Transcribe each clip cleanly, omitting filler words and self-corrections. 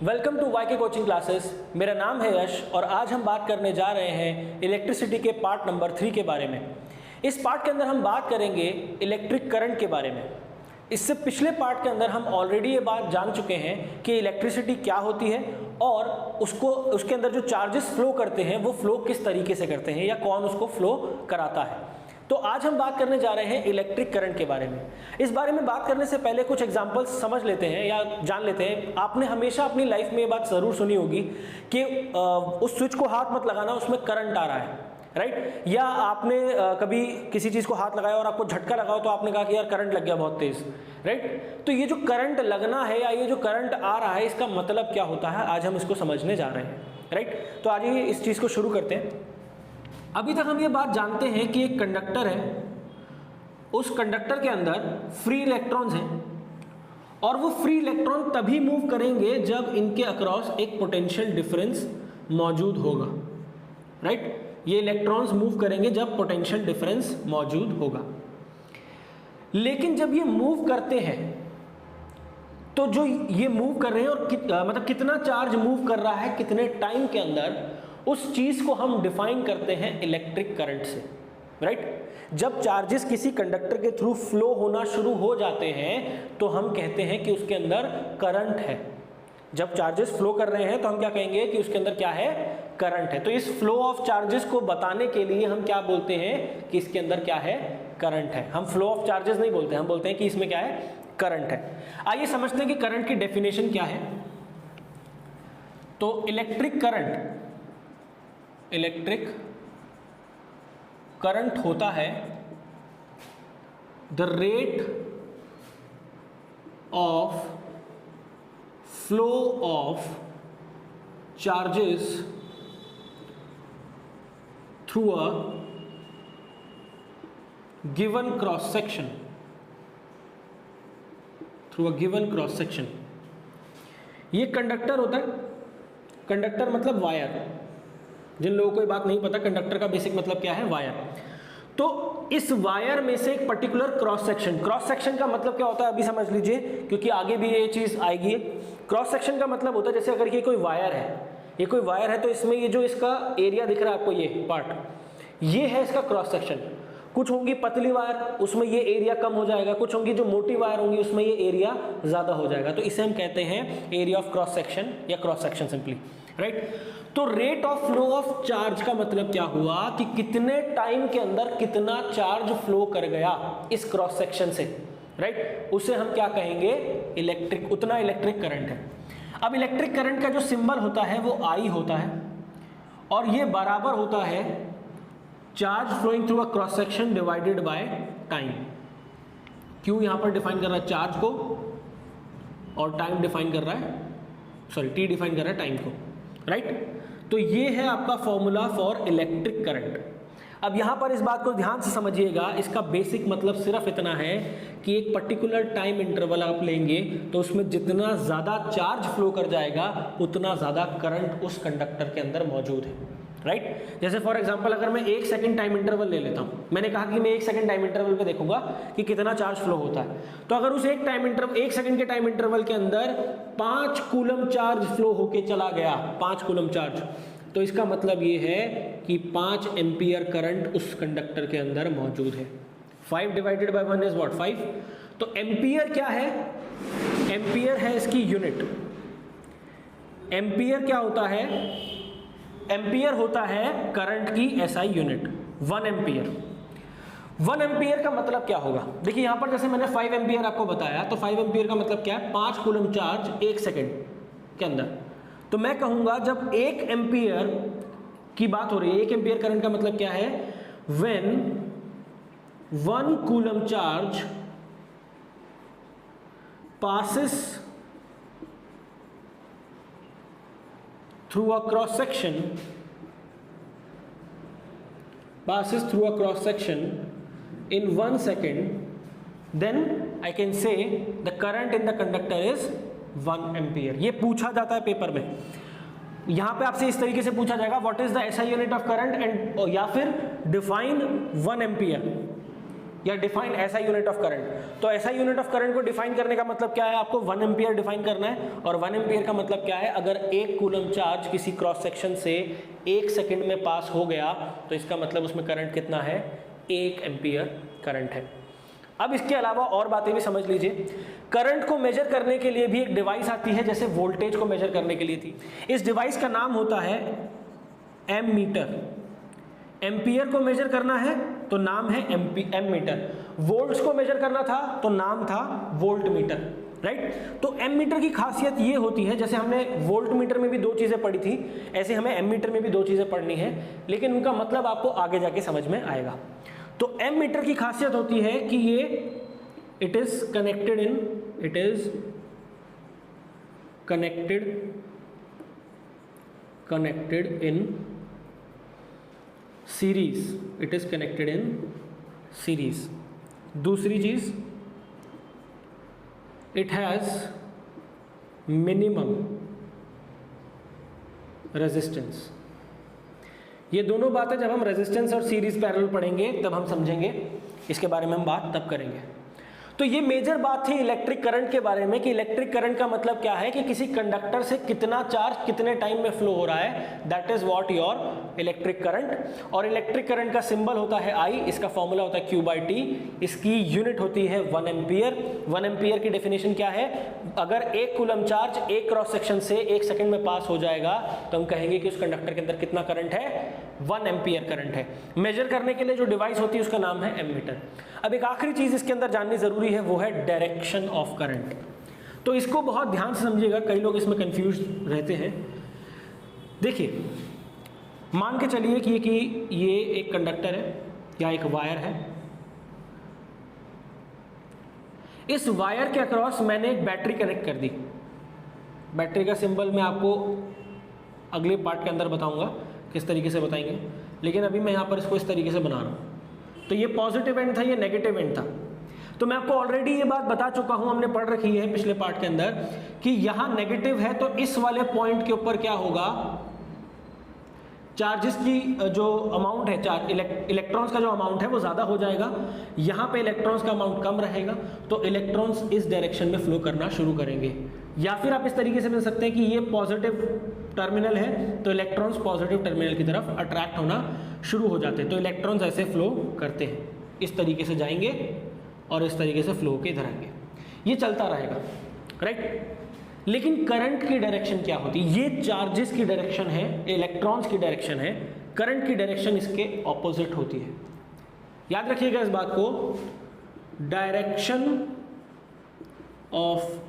Welcome to Y के coaching classes. मेरा नाम है यश और आज हम बात करने जा रहे हैं इलेक्ट्रिसिटी के पार्ट नंबर 3 के बारे में। इस पार्ट के अंदर हम बात करेंगे इलेक्ट्रिक करंट के बारे में। इससे पिछले पार्ट के अंदर हम ऑलरेडी ये बात जान चुके हैं कि इलेक्ट्रिसिटी क्या होती है और उसके अंदर जो चार्जेस फ्लो करते हैं वो फ्लो किस तरीके से करते हैं या कौन उसको फ्लो कराता है। तो आज हम बात करने जा रहे हैं इलेक्ट्रिक करंट के बारे में। इस बारे में बात करने से पहले कुछ एग्जांपल्स समझ लेते हैं या जान लेते हैं। आपने हमेशा अपनी लाइफ में ये बात ज़रूर सुनी होगी कि उस स्विच को हाथ मत लगाना, उसमें करंट आ रहा है, राइट। या आपने कभी किसी चीज़ को हाथ लगाया और आपको झटका लगाओ तो आपने कहा कि यार करंट लग गया बहुत तेज, राइट। तो ये जो करंट लगना है या ये जो करंट आ रहा है इसका मतलब क्या होता है, आज हम इसको समझने जा रहे हैं, राइट। तो आज ये इस चीज़ को शुरू करते हैं। अभी तक हम ये बात जानते हैं कि एक कंडक्टर है, उस कंडक्टर के अंदर फ्री इलेक्ट्रॉन्स हैं और वो फ्री इलेक्ट्रॉन तभी मूव करेंगे जब इनके अक्रॉस एक पोटेंशियल डिफरेंस मौजूद होगा, राइट। ये इलेक्ट्रॉन्स मूव करेंगे जब पोटेंशियल डिफरेंस मौजूद होगा। लेकिन जब ये मूव करते हैं तो जो ये मूव कर रहे हैं और मतलब कितना चार्ज मूव कर रहा है कितने टाइम के अंदर, उस चीज को हम डिफाइन करते हैं इलेक्ट्रिक करंट से, राइट। जब चार्जेस किसी कंडक्टर के थ्रू फ्लो होना शुरू हो जाते हैं तो हम कहते हैं कि उसके अंदर करंट है। जब चार्जेस फ्लो कर रहे हैं तो हम क्या कहेंगे कि उसके अंदर क्या है, करंट है। तो इस फ्लो ऑफ चार्जेस को बताने के लिए हम क्या बोलते हैं कि इसके अंदर क्या है, करंट है। हम फ्लो ऑफ चार्जेस नहीं बोलते, हम बोलते हैं कि इसमें क्या है, करंट है। आइए समझते हैं कि करंट की डेफिनेशन क्या है। तो इलेक्ट्रिक करंट होता है the rate of flow of charges through a given cross section, ये कंडक्टर होता है। कंडक्टर मतलब वायर। जिन लोगों को ये बात नहीं पता कंडक्टर का बेसिक मतलब क्या है, वायर। तो इस वायर में से एक पर्टिकुलर क्रॉस सेक्शन का मतलब क्या होता है अभी समझ लीजिए, क्योंकि आगे भी ये चीज आएगी। क्रॉस सेक्शन का मतलब होता है जैसे अगर ये कोई वायर है, तो इसमें ये जो इसका एरिया दिख रहा है आपको, ये पार्ट, ये है इसका क्रॉस सेक्शन। कुछ होंगी पतली वायर, उसमें ये एरिया कम हो जाएगा। कुछ होंगी जो मोटी वायर होंगी, उसमें ये एरिया ज्यादा हो जाएगा। तो इसे हम कहते हैं एरिया ऑफ क्रॉस सेक्शन या क्रॉस सेक्शन सिंपली, राइट। तो rate of flow of charge का मतलब क्या हुआ कि कितने टाइम के अंदर कितना चार्ज फ्लो कर गया इस क्रॉस सेक्शन से, राइट। उसे हम क्या कहेंगे, इलेक्ट्रिक, उतना इलेक्ट्रिक करंट है। अब इलेक्ट्रिक करंट का जो सिंबल होता है वो आई होता है और ये बराबर होता है charge flowing through a cross section divided by time. क्यों यहां पर डिफाइन कर रहा है चार्ज को और टाइम डिफाइन कर रहा है, सॉरी टी डिफाइन कर रहा है टाइम को, राइट। तो ये है आपका फॉर्मूला फॉर इलेक्ट्रिक करंट। अब यहां पर इस बात को ध्यान से समझिएगा, इसका बेसिक मतलब सिर्फ इतना है कि एक पर्टिकुलर टाइम इंटरवल आप लेंगे तो उसमें जितना ज्यादा चार्ज फ्लो कर जाएगा उतना ज्यादा करंट उस कंडक्टर के अंदर मौजूद है, राइट। जैसे फॉर एग्जांपल अगर मैं 1 सेकंड टाइम इंटरवल ले लेता हूं, मैंने कहा कि मैं 1 सेकंड टाइम इंटरवल पे देखूंगा कि कितना चार्ज फ्लो होता है। तो अगर उस 1 सेकंड के टाइम इंटरवल के अंदर 5 कूलम चार्ज फ्लो होके चला गया, 5 कूलम चार्ज, तो इसका मतलब ये है कि 5 एम्पियर करंट उस कंडक्टर के अंदर मौजूद है। 5 डिवाइडेड बाय 1 इज व्हाट, 5। तो एम्पियर क्या है, एम्पियर है इसकी यूनिट। एम्पियर क्या होता है, एम्पियर होता है करंट की एसआई यूनिट, 1 एम्पियर। 1 एम्पियर का मतलब क्या होगा, देखिए यहां पर जैसे मैंने 5 एम्पियर आपको बताया, तो 5 एम्पियर का मतलब क्या है, 5 कूलम चार्ज 1 सेकंड के अंदर। तो मैं कहूंगा जब 1 एम्पियर की बात हो रही है, 1 एम्पियर करंट का मतलब क्या है, when 1 coulomb charge passes through a cross section in 1 second, then I can say the current in the conductor is 1 ampere. ये पूछा जाता है पेपर में, यहां पे आपसे इस तरीके से पूछा जाएगा what is the SI unit of current and, या फिर डिफाइन 1 एम्पियर। या डिफाइन ऐसा यूनिट ऑफ करंट। तो ऐसा यूनिट ऑफ करंट को डिफाइन करने का मतलब क्या है, आपको 1 एम्पियर डिफाइन करना है। और 1 एम्पियर का मतलब क्या है, अगर 1 कूलम चार्ज किसी क्रॉस सेक्शन से 1 सेकंड में पास हो गया तो इसका मतलब उसमें करंट कितना है, 1 एम्पियर करंट है। अब इसके अलावा और बातें भी समझ लीजिए। करंट को मेजर करने के लिए भी एक डिवाइस आती है, जैसे वोल्टेज को मेजर करने के लिए थी। इस डिवाइस का नाम होता है एमीटर। एम्पियर को मेजर करना है तो नाम है एम मीटर। वोल्ट्स को मेजर करना था तो नाम था वोल्ट मीटर, राइट। तो एम मीटर की खासियत ये होती है, जैसे हमने वोल्ट मीटर में भी 2 चीजें पढ़ी थी, ऐसे हमें एम मीटर में भी 2 चीजें पढ़नी है, लेकिन उनका मतलब आपको आगे जाके समझ में आएगा। तो एम मीटर की खासियत होती है कि ये it is connected in series. दूसरी चीज, इट हैज मिनिमम रेजिस्टेंस। ये दोनों बातें जब हम रेजिस्टेंस और सीरीज पैरेलल पढ़ेंगे तब हम समझेंगे, इसके बारे में हम बात तब करेंगे। तो ये मेजर बात थी इलेक्ट्रिक करंट के बारे में कि इलेक्ट्रिक करंट का मतलब क्या है कि किसी कंडक्टर से कितना चार्ज कितने टाइम में फ्लो हो रहा है, that is what your electric current. और इलेक्ट्रिक करंट का सिंबल होता है I, इसका फॉर्मूला होता है Q/T, इसकी यूनिट होती है 1 एम्पियर। 1 एम्पियर की डेफिनेशन क्या है, अगर 1 कूलम चार्ज एक क्रॉस सेक्शन से 1 सेकंड में पास हो जाएगा तो हम कहेंगे कि उस कंडक्टर के अंदर कितना करंट है, 1 एम्पियर करंट है। मेजर करने के लिए जो डिवाइस होती है उसका नाम है एमीटर। अब एक आखिरी चीज इसके अंदर जाननी जरूरी है, वो है डायरेक्शन ऑफ करंट। तो इसको बहुत ध्यान से समझिएगा, कई लोग इसमें कंफ्यूज रहते हैं। देखिए, मान के चलिए कि ये एक कंडक्टर है या एक वायर है। इस वायर के अक्रॉस मैंने एक बैटरी कनेक्ट कर दी। बैटरी का सिंबल मैं आपको अगले पार्ट के अंदर बताऊंगा किस तरीके से बताएंगे, लेकिन अभी मैं यहां पर इसको इस तरीके से बना रहा हूं। तो ये पॉजिटिव एंड था, ये नेगेटिव एंड था। तो मैं आपको ऑलरेडी ये बात बता चुका हूं, हमने पढ़ रखी है पिछले पार्ट के अंदर कि यहां नेगेटिव है तो इस वाले पॉइंट के ऊपर क्या होगा, चार्जेस की जो अमाउंट है, चार्ज इलेक्ट्रॉन्स का जो अमाउंट है वो ज्यादा हो जाएगा। यहां पे इलेक्ट्रॉन्स का अमाउंट कम रहेगा, तो इलेक्ट्रॉन्स इस डायरेक्शन में फ्लो करना शुरू करेंगे। या फिर आप इस तरीके से बोल सकते हैं कि ये पॉजिटिव टर्मिनल है तो इलेक्ट्रॉन्स पॉजिटिव टर्मिनल की तरफ अट्रैक्ट होना शुरू हो जाते हैं। तो इलेक्ट्रॉन्स ऐसे फ्लो करते हैं, इस तरीके से जाएंगे और इस तरीके से फ्लो के इधर आएंगे, ये चलता रहेगा, राइट। लेकिन करंट की डायरेक्शन क्या होती है, ये चार्जेस की डायरेक्शन है, इलेक्ट्रॉन्स की डायरेक्शन है, करंट की डायरेक्शन इसके ऑपोजिट होती है। याद रखिएगा इस बात को, direction of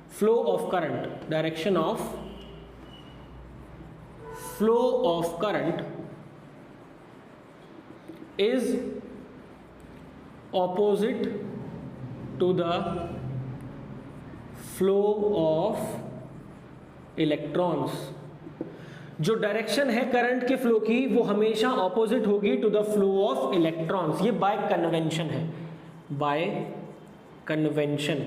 flow of current, direction of flow of current is opposite to the flow of electrons. जो डायरेक्शन है करंट के फ्लो की वो हमेशा ऑपोजिट होगी to the flow of electrons. ये बाय कन्वेंशन है, बाय कन्वेंशन।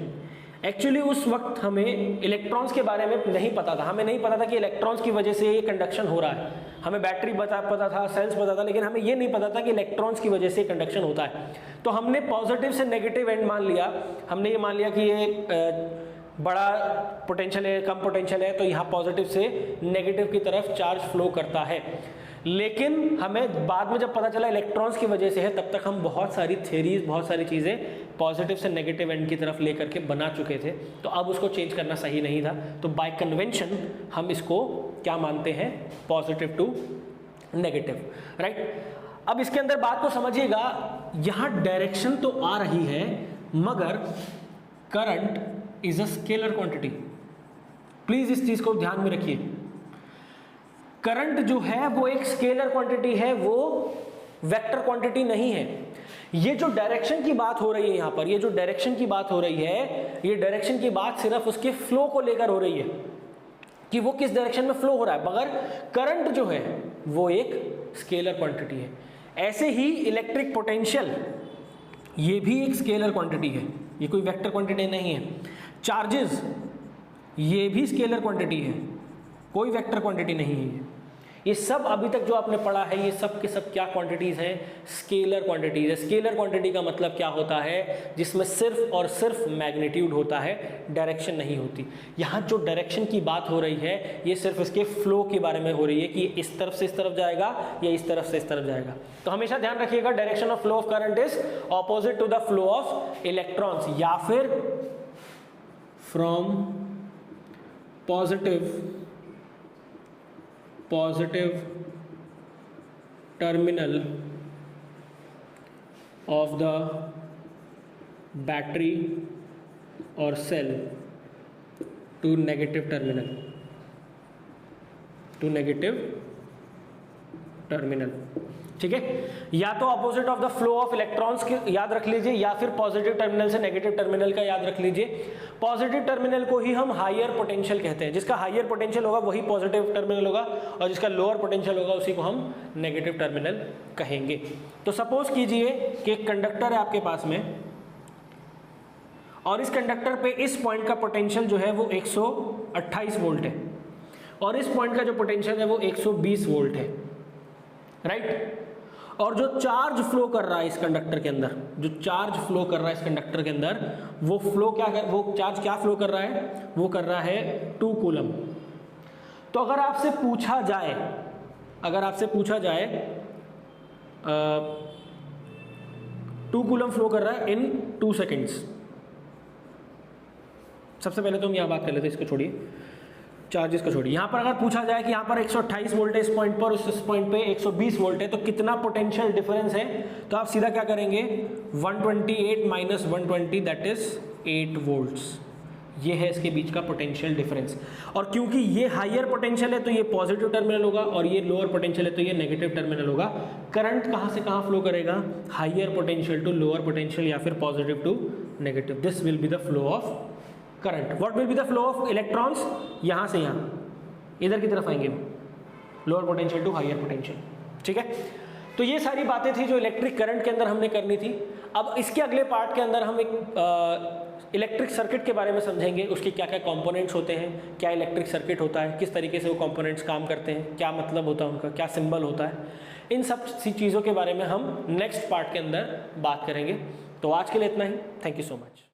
एक्चुअली उस वक्त हमें इलेक्ट्रॉन्स के बारे में नहीं पता था, हमें नहीं पता था कि इलेक्ट्रॉन्स की वजह से ये कंडक्शन हो रहा है। हमें बैटरी पता था, सेल्स पता था, लेकिन हमें ये नहीं पता था कि इलेक्ट्रॉन्स की वजह से कंडक्शन होता है। तो हमने पॉजिटिव से नेगेटिव एंड मान लिया, हमने ये मान लिया कि ये बड़ा पोटेंशियल है, कम पोटेंशियल है, तो यहाँ पॉजिटिव से नेगेटिव की तरफ चार्ज फ्लो करता है। लेकिन हमें बाद में जब पता चला इलेक्ट्रॉन्स की वजह से है, तब तक हम बहुत सारी थ्योरीज, बहुत सारी चीज़ें पॉजिटिव से नेगेटिव एंड की तरफ लेकर के बना चुके थे, तो अब उसको चेंज करना सही नहीं था। तो बाय कन्वेंशन हम इसको क्या मानते हैं, पॉजिटिव टू नेगेटिव, राइट। अब इसके अंदर बात को समझिएगा, यहाँ डायरेक्शन तो आ रही है मगर current is a scalar quantity. Please इस चीज को ध्यान में रखिए, करंट जो है वो एक स्केलर क्वांटिटी है, वो वेक्टर क्वांटिटी नहीं है। ये जो डायरेक्शन की बात हो रही है यहाँ पर, ये जो डायरेक्शन की बात हो रही है, ये डायरेक्शन की बात सिर्फ उसके फ्लो को लेकर हो रही है कि वो किस डायरेक्शन में फ्लो हो रहा है, मगर करंट जो है वो एक स्केलर क्वांटिटी है। ऐसे ही इलेक्ट्रिक पोटेंशियल, ये भी एक स्केलर क्वांटिटी है, ये कोई वेक्टर क्वांटिटी नहीं है। चार्जेस, ये भी स्केलर क्वांटिटी है, कोई वेक्टर क्वांटिटी नहीं है। ये सब अभी तक जो आपने पढ़ा है ये सब के सब क्या क्वांटिटीज हैं, स्केलर क्वांटिटीज है। स्केलर क्वांटिटी का मतलब क्या होता है, जिसमें सिर्फ और सिर्फ मैग्नीट्यूड होता है, डायरेक्शन नहीं होती। यहाँ जो डायरेक्शन की बात हो रही है ये सिर्फ इसके फ्लो के बारे में हो रही है कि इस तरफ से इस तरफ जाएगा या इस तरफ से इस तरफ जाएगा। तो हमेशा ध्यान रखिएगा direction of flow of current is opposite to the flow of electrons, या फिर from positive terminal of the battery or cell to negative terminal, ठीक है। या तो opposite of the flow of electrons की याद रख लीजिए, या फिर पॉजिटिव टर्मिनल से नेगेटिव टर्मिनल का याद रख लीजिए। पॉजिटिव टर्मिनल को ही हम हायर पोटेंशियल कहते हैं, जिसका हायर पोटेंशियल होगा वही पॉजिटिव टर्मिनल होगा, और जिसका लोअर पोटेंशियल होगा उसी को हम नेगेटिव टर्मिनल कहेंगे। तो सपोज कीजिए कि एक कंडक्टर है आपके पास में, और इस कंडक्टर पे इस पॉइंट का पोटेंशियल जो है वो 128 वोल्ट है, और इस पॉइंट का जो पोटेंशियल है वो 120 वोल्ट है, राइट। और जो चार्ज फ्लो कर रहा है इस कंडक्टर के अंदर, जो चार्ज फ्लो कर रहा है इस कंडक्टर के अंदर, वो चार्ज क्या फ्लो कर रहा है, वो कर रहा है 2 कूलम। तो अगर आपसे पूछा जाए 2 कूलम फ्लो कर रहा है इन 2 सेकेंड्स। सबसे पहले तो हम यहाँ बात कर लेते हैं, इसको छोड़िए, चार्जेस को छोड़िए। यहाँ पर अगर पूछा जाए कि यहाँ पर 128 वोल्ट है इस पॉइंट पर, उस पॉइंट पे 120 वोल्ट है, तो कितना पोटेंशियल डिफरेंस है, तो आप सीधा क्या करेंगे, 128 माइनस 120 दैट इज 8 वोल्ट्स। ये है इसके बीच का पोटेंशियल डिफरेंस। और क्योंकि ये हायर पोटेंशियल है तो ये पॉजिटिव टर्मिनल होगा, और ये लोअर पोटेंशियल है तो ये नेगेटिव टर्मिनल होगा। करंट कहाँ से कहाँ फ्लो करेगा, higher potential to lower potential, या फिर positive to negative. This will be the flow of current. What will be the flow of electrons, यहाँ से यहाँ इधर की तरफ आएंगे, lower potential to higher potential, ठीक है। तो ये सारी बातें थी जो इलेक्ट्रिक करंट के अंदर हमने करनी थी। अब इसके अगले पार्ट के अंदर हम एक इलेक्ट्रिक सर्किट के बारे में समझेंगे, उसके क्या क्या कंपोनेंट्स होते हैं, क्या इलेक्ट्रिक सर्किट होता है, किस तरीके से वो कंपोनेंट्स काम करते हैं, क्या मतलब होता है उनका, क्या सिंबल होता है। इन सब सी चीज़ों के बारे में हम नेक्स्ट पार्ट के अंदर बात करेंगे। तो आज के लिए इतना ही। Thank you so much.